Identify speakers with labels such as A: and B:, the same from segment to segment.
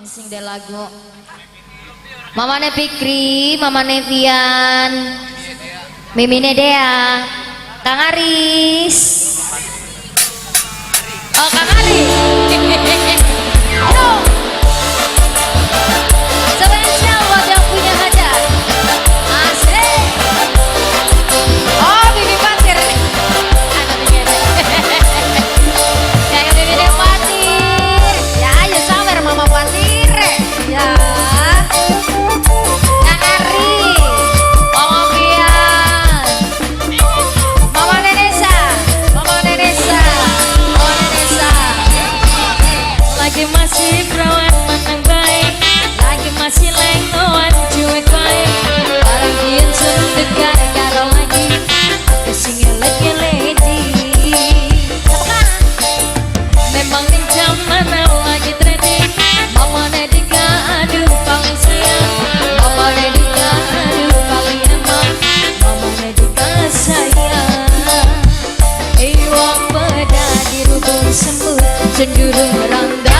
A: Sing de lagu Mamane Fikri, Mamane Vian, Mimine Dea, Kang Aris. Oh, Kang Aris. Spesial buat yang punya hajat. Asik. Oh, Bibi Patir. Ya, Bibi Dea Patir. Ya, ayo sawer Mama Patir. Ya.
B: Masih perawan menang baik, lagi masih lengoan cuek baik. Barang dia seneng dekat karo lagi, aku sing ngelet-ngeleti. Memang ning zaman lagi trending, Mama Nedika aduh paling sayang, Mama Nedika aduh paling emang, Mama Nedika sayang. Iwak beda dirubung sembut, cenderung randang.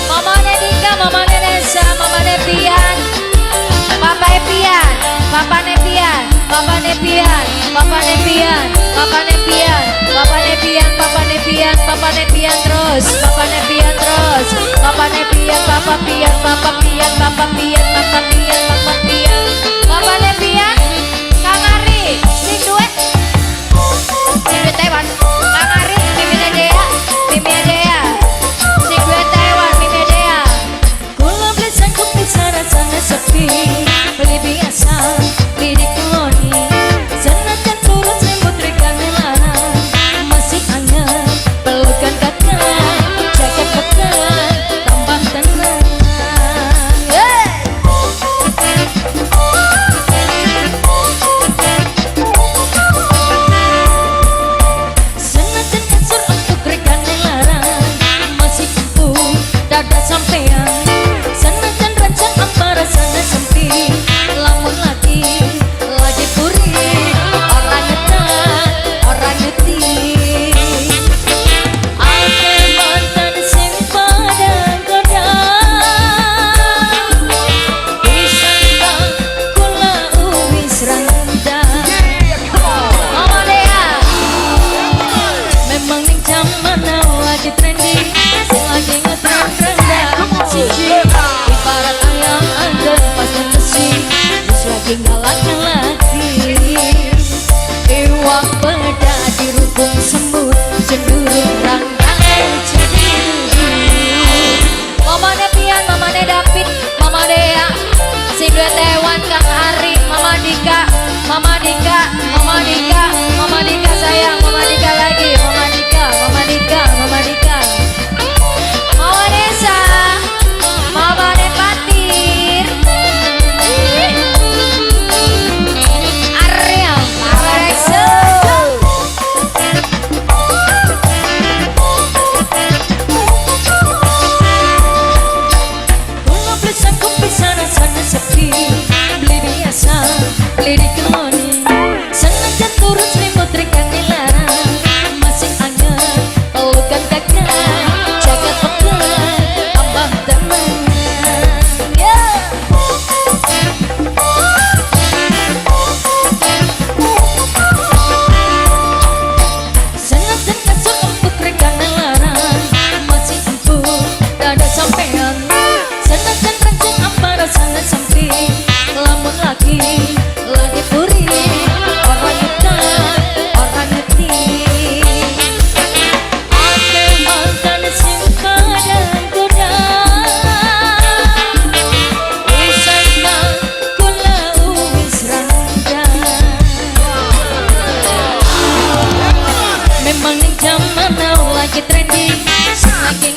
A: Mama Nedika, Mama Nenesa, Mama Nepian, Papa Epian, Papa Nepian, Papa Nepian, Papa Nepian, Papa Nepian, Papa Nepian, Papa Nepian, Papa Nepian terus, Papa Nepian terus, Papa Nepian, Papa Pian, Papa Pian, Papa Pian, Papa Pian, Papa Pian, Papa Nepian, Kang Ari, sing duet, sing duet Taiwan, Kang Ari, Mimine Dea, Mimine Dea.
B: Sana sepi, beli biasa, beli di koloni. Senajan turun selimut rekan melarang, masih anget, pelukan kakak, jaket pekan, tambah tenang. Senajan kasur untuk rekan melarang, masih empuk, dada sampean. Sana sempit, lamun lagi puri, orang ngetan, orang ngetik. Ake mantan sing pada goda, disandang kula uwis randang.
A: Mama Dea,
B: memang ning zaman now lagi trending, sing lagi ngetrend rendang. Siji ibarat ayam angger pas netesi, terus lagi ngalak-ngalaki. Iwak beda dirubung semut, cenderung rangkang jadi duduk.
A: Mama Nepian, Mama Nedapit, Mama Dea, sing duet Tewan, Kang Ari, Mama Dika, Mama Dika, Mama Dika, Mama Dika sayang, Mama Dika lagi, Mama Dika, Mama Dika, Mama Dika, Mama Nesa, Mama Nepatir, Ariel, Mama Rexo.
B: Pulau Plesan kopi sana sepi, beli biasa, beli di koloni. Senajan turun selimut rekan dilarang, masih anget, pelukan kakak, jaket pekan, tambah tenang. Senajan kasur empuk rekan dilarang, masih empuk, dada sampean. Senajan rancang ampara sana sempit, lamun lagi puri, orang ngetan, orang ngetik. Ake mantan sing pada goda, disandang kula uwis randang. Memang ning zaman now lagi trending, sing lagi